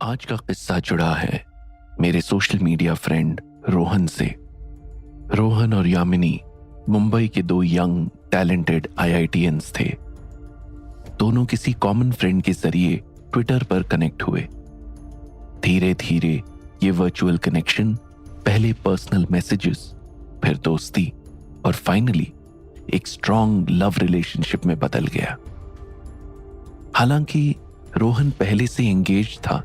आज का किस्सा जुड़ा है मेरे सोशल मीडिया फ्रेंड रोहन से। रोहन और यामिनी मुंबई के दो यंग टैलेंटेड आईआईटीएंस थे। दोनों किसी कॉमन फ्रेंड के जरिए ट्विटर पर कनेक्ट हुए। धीरे धीरे ये वर्चुअल कनेक्शन पहले पर्सनल मैसेजेस, फिर दोस्ती और फाइनली एक स्ट्रॉन्ग लव रिलेशनशिप में बदल गया। हालांकि रोहन पहले से एंगेज था,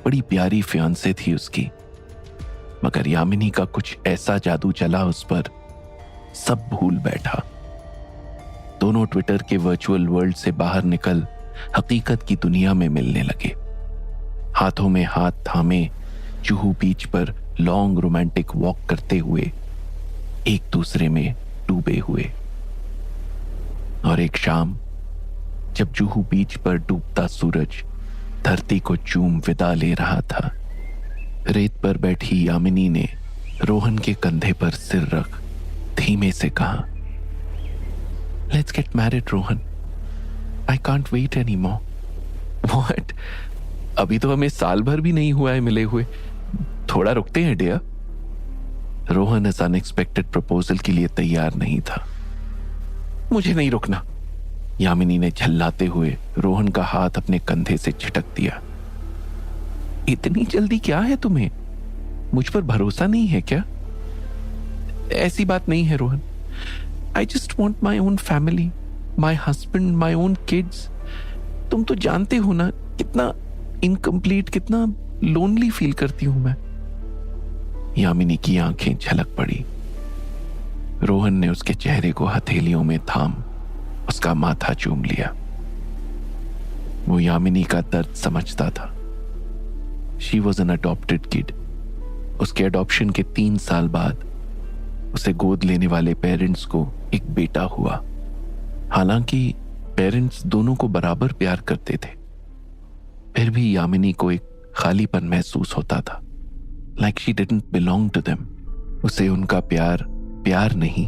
बड़ी प्यारी फियांसे थी उसकी, मगर यामिनी का कुछ ऐसा जादू चला उस पर, सब भूल बैठा। दोनों ट्विटर के वर्चुअल वर्ल्ड से बाहर निकल हकीकत की दुनिया में मिलने लगे। हाथों में हाथ थामे जुहू बीच पर लॉन्ग रोमांटिक वॉक करते हुए एक दूसरे में डूबे हुए। और एक शाम जब जुहू बीच पर डूबता सूरज धरती को चूम विदा ले रहा था, रेत पर बैठी यामिनी ने रोहन के कंधे पर सिर रख धीमे से कहा, let's get married Rohan, I can't wait any more. What? अभी तो हमें साल भर भी नहीं हुआ है मिले हुए, थोड़ा रुकते हैं डियर। रोहन इस अनएक्सपेक्टेड प्रपोजल के लिए तैयार नहीं था। मुझे नहीं रुकना, यामिनी ने झल्लाते हुए रोहन का हाथ अपने कंधे से झटक दिया। इतनी जल्दी क्या है तुम्हें? मुझ पर भरोसा नहीं है क्या? ऐसी बात नहीं है Rohan, I just want my own family, my husband, my own kids. तुम तो जानते हो ना कितना इनकम्प्लीट, कितना लोनली फील करती हूं मैं। यामिनी की आंखें झलक पड़ी। रोहन ने उसके चेहरे को हथेलियों में थाम उसका माथा चूम लिया। वो यामिनी का दर्द समझता था। She was an adopted kid. उसके अडॉप्शन के 3 साल बाद उसे गोद लेने वाले पेरेंट्स को एक बेटा हुआ। हालांकि पेरेंट्स दोनों को बराबर प्यार करते थे, फिर भी यामिनी को एक खालीपन महसूस होता था, like she didn't belong to them. उसे उनका प्यार प्यार नहीं,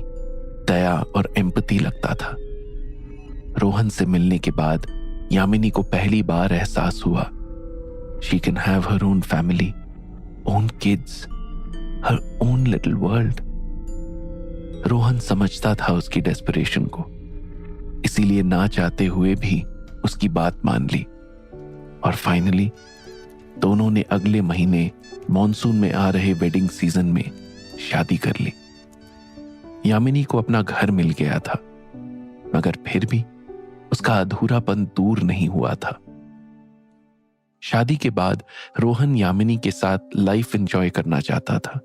दया और एम्पैथी लगता था। रोहन से मिलने के बाद यामिनी को पहली बार एहसास हुआ she can have her own family, own kids, her own little world. Rohan समझता था उसकी डेस्परेशन को, इसीलिए ना चाहते हुए भी उसकी बात मान ली। और फाइनली दोनों ने अगले महीने मॉनसून में आ रहे वेडिंग सीजन में शादी कर ली। यामिनी को अपना घर मिल गया था, मगर फिर भी उसका अधूरापन दूर नहीं हुआ था। शादी के बाद रोहन यामिनी के साथ लाइफ एंजॉय करना चाहता था,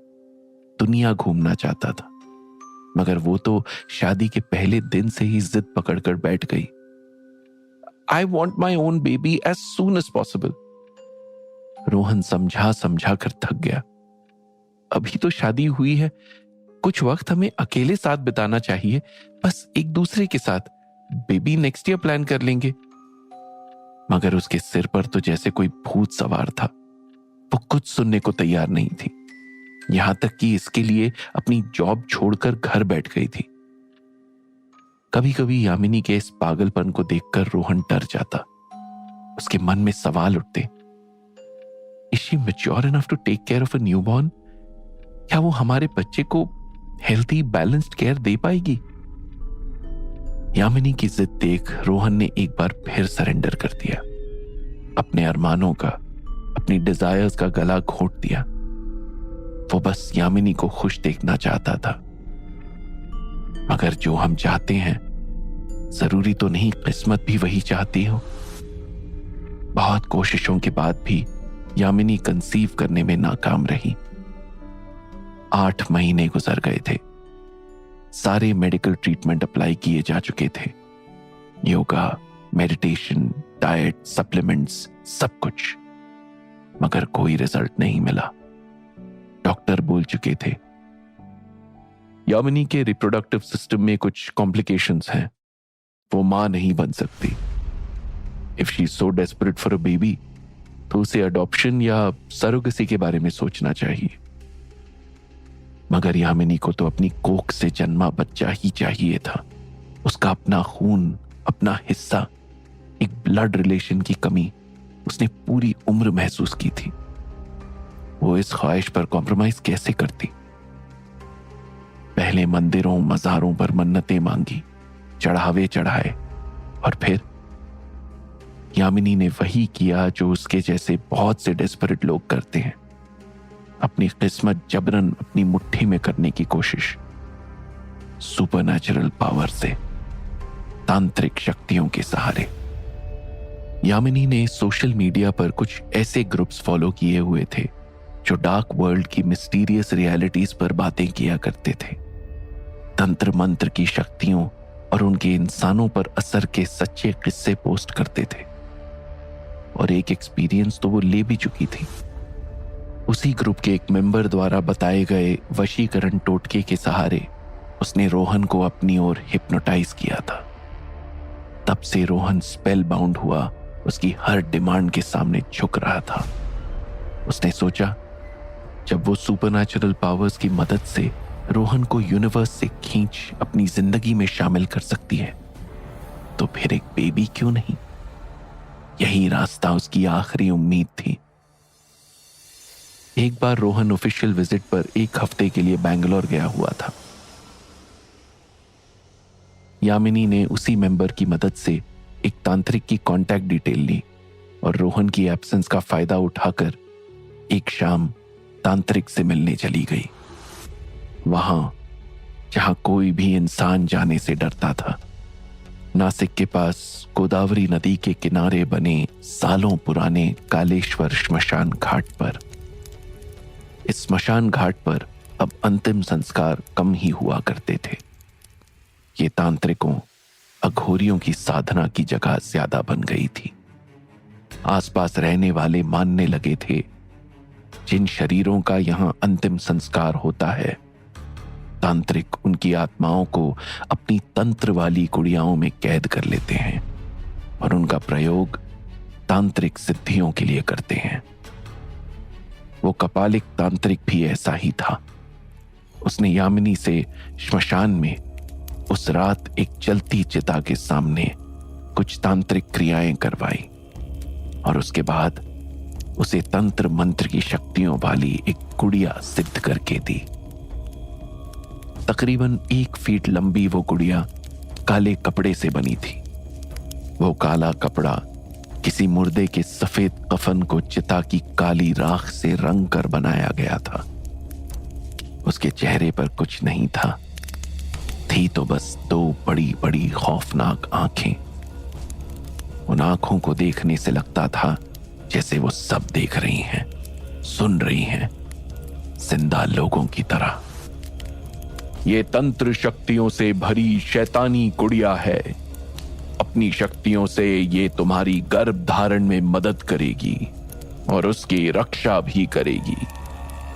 दुनिया घूमना चाहता था, मगर वो तो शादी के पहले दिन से ही जिद पकड़कर बैठ गई। I want my own baby as soon as possible. Rohan समझा समझा कर थक गया। अभी तो शादी हुई है, कुछ वक्त हमें अकेले साथ बिताना चाहिए, बस एक दूसरे के साथ। बेबी नेक्स्ट ईयर प्लान कर लेंगे। मगर उसके सिर पर तो जैसे कोई भूत सवार था। वो कुछ सुनने को तैयार नहीं थी, यहां तक कि इसके लिए अपनी जॉब छोड़कर घर बैठ गई थी। कभी कभी यामिनी के इस पागलपन को देखकर रोहन डर जाता। उसके मन में सवाल उठते, is she mature enough to take care of a newborn? क्या वो हमारे बच्चे को हेल्थी बैलेंस्ड केयर दे पाएगी? यामिनी की जिद देख रोहन ने एक बार फिर सरेंडर कर दिया। अपने अरमानों का, अपनी डिजायर्स का गला घोंट दिया। वो बस यामिनी को खुश देखना चाहता था। मगर जो हम चाहते हैं, जरूरी तो नहीं किस्मत भी वही चाहती हो। बहुत कोशिशों के बाद भी यामिनी कंसीव करने में नाकाम रही। 8 महीने गुजर गए थे। सारे मेडिकल ट्रीटमेंट अप्लाई किए जा चुके थे, योगा, मेडिटेशन, डाइट, सप्लीमेंट्स, सब कुछ, मगर कोई रिजल्ट नहीं मिला। डॉक्टर बोल चुके थे यामिनी के रिप्रोडक्टिव सिस्टम में कुछ कॉम्प्लिकेशंस हैं, वो मां नहीं बन सकती। If she is so desperate for a baby, तो उसे अडॉप्शन या सरोगेसी के बारे में सोचना चाहिए। मगर यामिनी को तो अपनी कोख से जन्मा बच्चा ही चाहिए था। उसका अपना खून, अपना हिस्सा, एक ब्लड रिलेशन की कमी उसने पूरी उम्र महसूस की थी। वो इस ख्वाहिश पर कॉम्प्रोमाइज कैसे करती? पहले मंदिरों मज़ारों पर मन्नतें मांगी, चढ़ावे चढ़ाए, और फिर यामिनी ने वही किया जो उसके जैसे बहुत से डेस्परेट लोग करते हैं, अपनी किस्मत जबरन अपनी मुट्ठी में करने की कोशिश। सुपरनैचुरल पावर से, तांत्रिक शक्तियों के सहारे। यामिनी ने सोशल मीडिया पर कुछ ऐसे ग्रुप्स फॉलो किए हुए थे जो डार्क वर्ल्ड की मिस्टीरियस रियलिटीज पर बातें किया करते थे, तंत्र मंत्र की शक्तियों और उनके इंसानों पर असर के सच्चे किस्से पोस्ट करते थे। और एक एक्सपीरियंस तो वो ले भी चुकी थी। उसी ग्रुप के एक मेंबर द्वारा बताए गए वशीकरण टोटके के सहारे उसने रोहन को अपनी ओर हिप्नोटाइज किया था। तब से रोहन स्पेल बाउंड हुआ, उसकी हर डिमांड के सामने झुक रहा था। उसने सोचा, जब वो सुपरनैचुरल पावर्स की मदद से रोहन को यूनिवर्स से खींच अपनी जिंदगी में शामिल कर सकती है, तो फिर एक बेबी क्यों नहीं? यही रास्ता उसकी आखिरी उम्मीद थी। एक बार रोहन ऑफिशियल विजिट पर 1 हफ्ते के लिए बैंगलोर गया हुआ था। यामिनी ने उसी मेंबर की मदद से एक तांत्रिक की कांटेक्ट डिटेल ली और रोहन की एब्सेंस का फायदा उठाकर एक शाम तांत्रिक से मिलने चली गई। वहां जहां कोई भी इंसान जाने से डरता था, नासिक के पास गोदावरी नदी के किनारे बने सालों पुराने कालेश्वर श्मशान घाट पर। इस श्मशान घाट पर अब अंतिम संस्कार कम ही हुआ करते थे। ये तांत्रिकों, अघोरियों की साधना की जगह ज्यादा बन गई थी। आसपास रहने वाले मानने लगे थे, जिन शरीरों का यहां अंतिम संस्कार होता है, तांत्रिक उनकी आत्माओं को अपनी तंत्र वाली गुड़ियाओं में कैद कर लेते हैं और उनका प्रयोग तांत्रिक सिद्धियों के लिए करते हैं। वो कपालिक तांत्रिक भी ऐसा ही था। उसने यामिनी से श्मशान में उस रात एक जलती चिता के सामने कुछ तांत्रिक क्रियाएं करवाई और उसके बाद उसे तंत्र मंत्र की शक्तियों वाली एक गुड़िया सिद्ध करके दी। तकरीबन 1 फीट लंबी वो गुड़िया काले कपड़े से बनी थी। वो काला कपड़ा किसी मुर्दे के सफेद कफन को चिता की काली राख से रंग कर बनाया गया था। उसके चेहरे पर कुछ नहीं था, थी तो बस 2 बड़ी बड़ी खौफनाक आंखें। उन आंखों को देखने से लगता था जैसे वो सब देख रही हैं, सुन रही हैं, जिंदा लोगों की तरह। ये तंत्र शक्तियों से भरी शैतानी गुड़िया है। अपनी शक्तियों से ये तुम्हारी गर्भ धारण में मदद करेगी और उसकी रक्षा भी करेगी।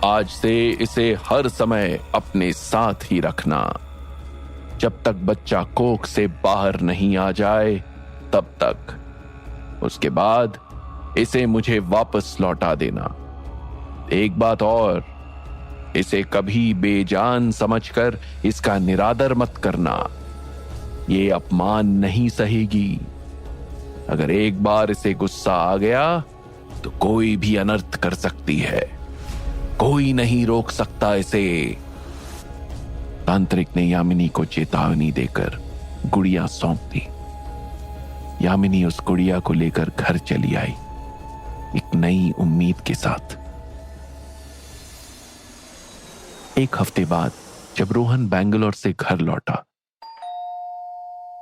आज से इसे हर समय अपने साथ ही रखना। जब तक बच्चा कोख से बाहर नहीं आ जाए तब तक। उसके बाद इसे मुझे वापस लौटा देना। एक बात और, इसे कभी बेजान समझकर इसका निरादर मत करना। ये अपमान नहीं सहेगी। अगर एक बार इसे गुस्सा आ गया तो कोई भी अनर्थ कर सकती है। कोई नहीं रोक सकता इसे। तांत्रिक ने यामिनी को चेतावनी देकर गुड़िया सौंप दी। यामिनी उस गुड़िया को लेकर घर चली आई, एक नई उम्मीद के साथ। 1 हफ्ते बाद जब रोहन बैंगलोर से घर लौटा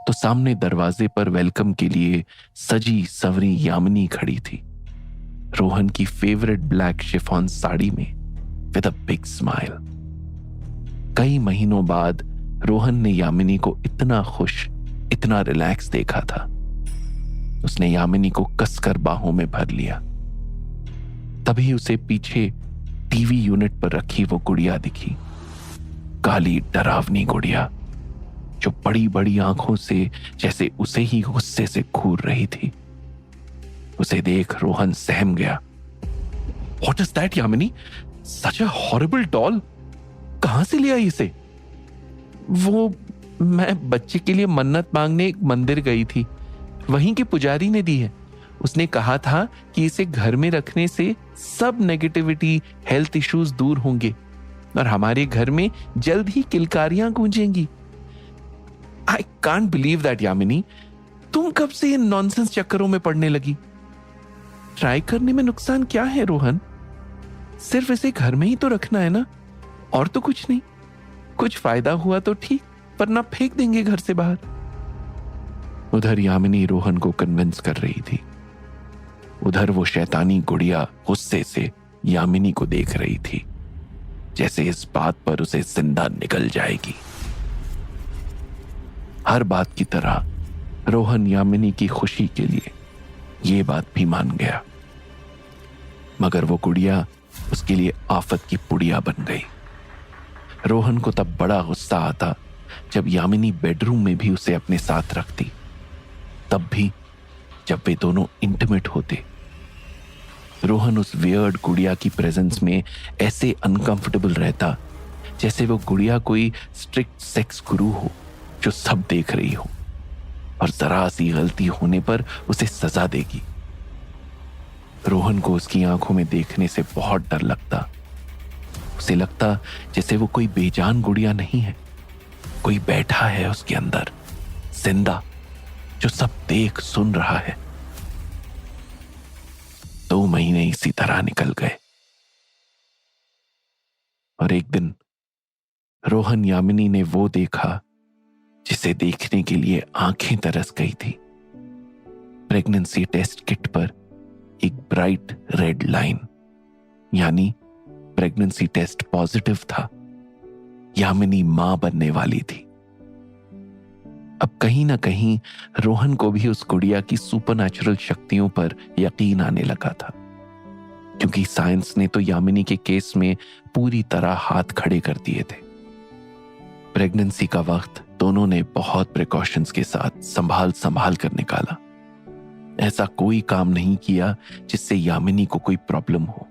तो सामने दरवाजे पर वेलकम के लिए सजी संवरी यामिनी खड़ी थी, रोहन की फेवरेट ब्लैक शिफॉन साड़ी में, विद अ बिग स्माइल। कई महीनों बाद रोहन ने यामिनी को इतना खुश, इतना रिलैक्स देखा था। उसने यामिनी को कसकर बाहों में भर लिया। तभी उसे पीछे टीवी यूनिट पर रखी वो गुड़िया दिखी, काली डरावनी गुड़िया जो बड़ी बड़ी आंखों से जैसे उसे ही गुस्से से घूर रही थी। उसे देख रोहन सहम गया। What is that, Yamini? Such a horrible doll? कहां से लिया इसे? वो मैं बच्चे के लिए मन्नत मांगने एक मंदिर गई थी, वहीं के पुजारी ने दी है। उसने कहा था कि इसे घर में रखने से सब नेगेटिविटी, हेल्थ इश्यूज दूर होंगे और हमारे घर में जल्द ही किलकारियां गूंजेंगी। I can't believe that Yamini, तुम कब से इन नॉनसेंस चक्करों में पड़ने लगी? ट्राई करने में नुकसान क्या है रोहन? सिर्फ इसे घर में ही तो रखना है ना, और तो कुछ नहीं। कुछ फायदा हुआ तो ठीक, वरना फेंक देंगे घर से बाहर। उधर यामिनी रोहन को कन्विंस कर रही थी, उधर वो शैतानी गुड़िया गुस्से से यामिनी को देख रही थी, जैसे इस बात पर उसे जिंदा निकल जाएगी। हर बात की तरह रोहन यामिनी की खुशी के लिए ये बात भी मान गया, मगर वो गुड़िया उसके लिए आफत की पुड़िया बन गई। रोहन को तब बड़ा गुस्सा आता जब यामिनी बेडरूम में भी उसे अपने साथ रखती, तब भी जब वे दोनों इंटीमेट होते। रोहन उस वियर्ड गुड़िया की प्रेजेंस में ऐसे अनकंफर्टेबल रहता जैसे वो गुड़िया कोई स्ट्रिक्ट सेक्स गुरु हो जो सब देख रही हो और जरा सी गलती होने पर उसे सजा देगी। रोहन को उसकी आंखों में देखने से बहुत डर लगता। उसे लगता जैसे वो कोई बेजान गुड़िया नहीं है, कोई बैठा है उसके अंदर जिंदा, जो सब देख सुन रहा है। 2 महीने इसी तरह निकल गए और एक दिन रोहन यामिनी ने वो देखा जिसे देखने के लिए आंखें तरस गई थी। प्रेगनेंसी टेस्ट किट पर एक ब्राइट रेड लाइन, यानी प्रेगनेंसी टेस्ट पॉजिटिव था। यामिनी मां बनने वाली थी। अब कहीं ना कहीं रोहन को भी उस गुड़िया की सुपरनैचुरल शक्तियों पर यकीन आने लगा था, क्योंकि साइंस ने तो यामिनी के केस में पूरी तरह हाथ खड़े कर दिए थे। प्रेगनेंसी का वक्त दोनों ने बहुत प्रिकॉशंस के साथ संभाल संभाल कर निकाला। ऐसा कोई काम नहीं किया जिससे यामिनी को कोई प्रॉब्लम हो।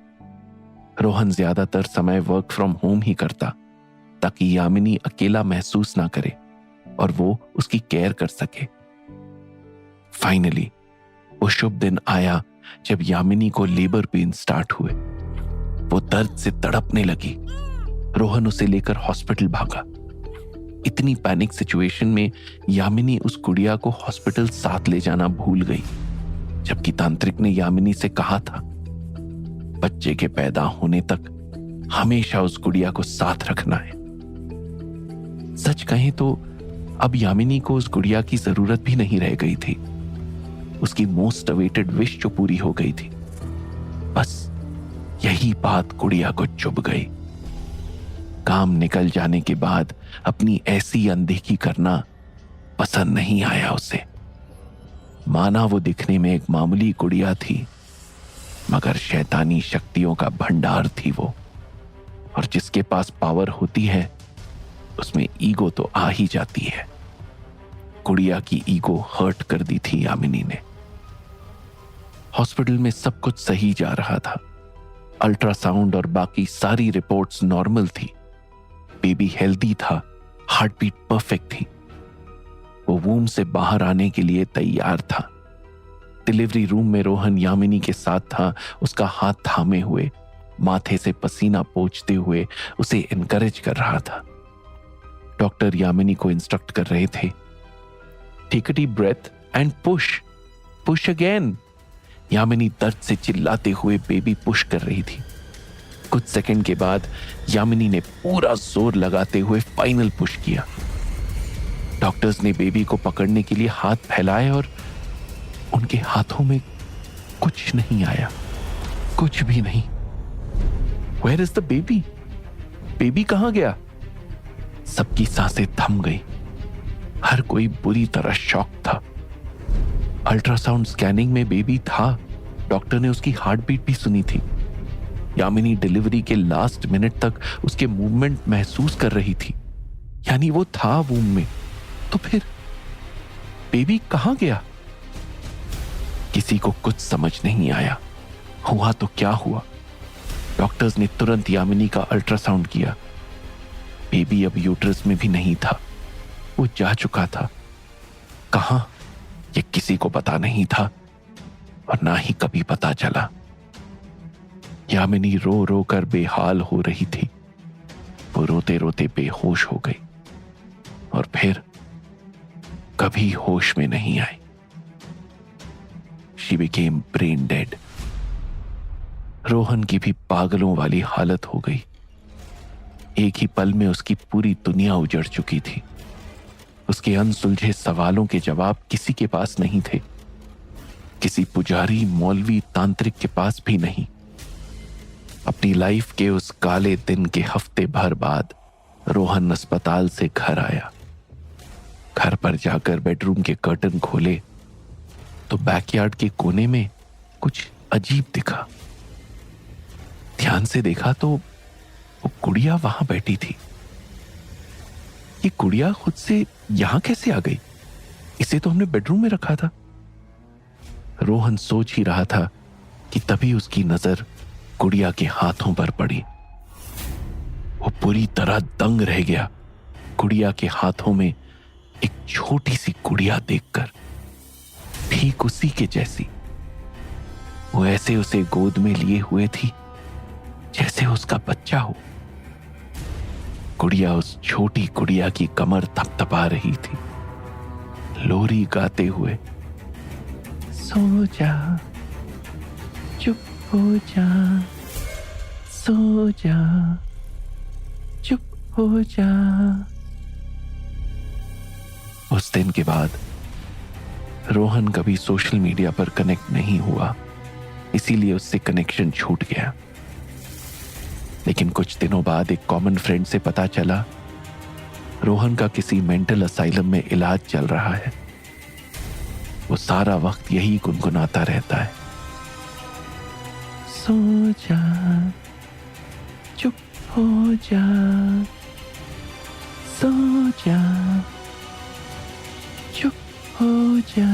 रोहन ज्यादातर समय वर्क फ्रॉम होम ही करता ताकि यामिनी अकेला महसूस ना करे और वो उसकी केयर कर सके। फाइनली वो शुभ दिन आया जब यामिनी को लेबर पेन स्टार्ट हुए। वो दर्द से तड़पने लगी। रोहन उसे लेकर हॉस्पिटल भागा। इतनी पैनिक सिचुएशन में यामिनी उस गुड़िया को हॉस्पिटल साथ ले जाना भूल गई, जबकि तांत्रिक ने यामिनी से कहा था बच्चे के पैदा होने तक हमेशा उस गुड़िया को साथ रखना है। सच कहें तो अब यामिनी को उस गुड़िया की जरूरत भी नहीं रह गई थी। उसकी मोस्ट अवेटेड विश जो पूरी हो गई थी। बस यही बात गुड़िया को चुभ गई। काम निकल जाने के बाद अपनी ऐसी अनदेखी करना पसंद नहीं आया उसे। माना वो दिखने में एक मामूली गुड़िया थी, मगर शैतानी शक्तियों का भंडार थी वो। और जिसके पास पावर होती है उसमें ईगो तो आ ही जाती है। गुड़िया की ईगो हर्ट कर दी थी यामिनी ने। हॉस्पिटल में सब कुछ सही जा रहा था। अल्ट्रासाउंड और बाकी सारी रिपोर्ट्स नॉर्मल थी। बेबी हेल्दी था, हार्ट बीट परफेक्ट थी। वो वूम से बाहर आने के लिए तैयार था। डिलीवरी रूम में रोहन यामिनी के साथ था, उसका हाथ थामे हुए, माथे से पसीना पोंछते हुए उसे एनकरेज कर रहा था। डॉक्टर यामिनी को इंस्ट्रक्ट कर रहे थे, take a deep breath and push, push again. Yamini दर्द से चिल्लाते हुए बेबी पुश कर रही थी। कुछ सेकंड के बाद यामिनी ने पूरा जोर लगाते हुए फाइनल पुश किया। डॉक्टर्स ने बेबी को पकड़ने के लिए हाथ फैलाए और उनके हाथों में कुछ नहीं आया, कुछ भी नहीं। Where is the baby? Baby कहां गया? सबकी सांसें थम गई। हर कोई बुरी तरह शॉक था। अल्ट्रासाउंड स्कैनिंग में बेबी था। डॉक्टर ने उसकी हार्ट बीट भी सुनी थी। यामिनी डिलीवरी के लास्ट मिनट तक उसके मूवमेंट महसूस कर रही थी, यानी वो था वूम में। तो फिर बेबी कहां गया? किसी को कुछ समझ नहीं आया। हुआ तो क्या हुआ? डॉक्टर्स ने तुरंत यामिनी का अल्ट्रासाउंड किया। बेबी अब यूट्रस में भी नहीं था, वो जा चुका था। कहां, ये किसी को पता नहीं था। और ना ही कभी पता चला। यामिनी रो रो कर बेहाल हो रही थी। वो रोते रोते बेहोश हो गई और फिर कभी होश में नहीं आई। She became brain dead. Rohan की भी पागलों वाली हालत हो गई। एक ही पल में उसकी पूरी दुनिया उजड़ चुकी थी। उसके अनसुलझे सवालों के जवाब किसी के पास नहीं थे, किसी पुजारी, मौलवी, तांत्रिक के पास भी नहीं। अपनी लाइफ के उस काले दिन के हफ्ते भर बाद रोहन अस्पताल से घर आया। घर पर जाकर बेडरूम के कर्टन खोले तो बैकयार्ड के कोने में कुछ अजीब दिखा। ध्यान से देखा तो वो गुड़िया वहां बैठी थी। ये गुड़िया खुद से यहां कैसे आ गई? इसे तो हमने बेडरूम में रखा था। रोहन सोच ही रहा था कि तभी उसकी नजर गुड़िया के हाथों पर पड़ी। वो पूरी तरह दंग रह गया गुड़िया के हाथों में एक छोटी सी गुड़िया देखकर, ठीक उसी के जैसी। वो ऐसे उसे गोद में लिए हुए थी जैसे उसका बच्चा हो। गुड़िया उस छोटी गुड़िया की कमर थपथपा रही थी, लोरी गाते हुए, सो जा, चुप हो जा, सो जा, चुप हो जा। उस दिन के बाद रोहन कभी सोशल मीडिया पर कनेक्ट नहीं हुआ, इसीलिए उससे कनेक्शन छूट गया। लेकिन कुछ दिनों बाद एक कॉमन फ्रेंड से पता चला रोहन का किसी मेंटल असाइलम में इलाज चल रहा है। वो सारा वक्त यही गुनगुनाता रहता है, सो जा, चुप हो जा, सो जा, चुप हो जा।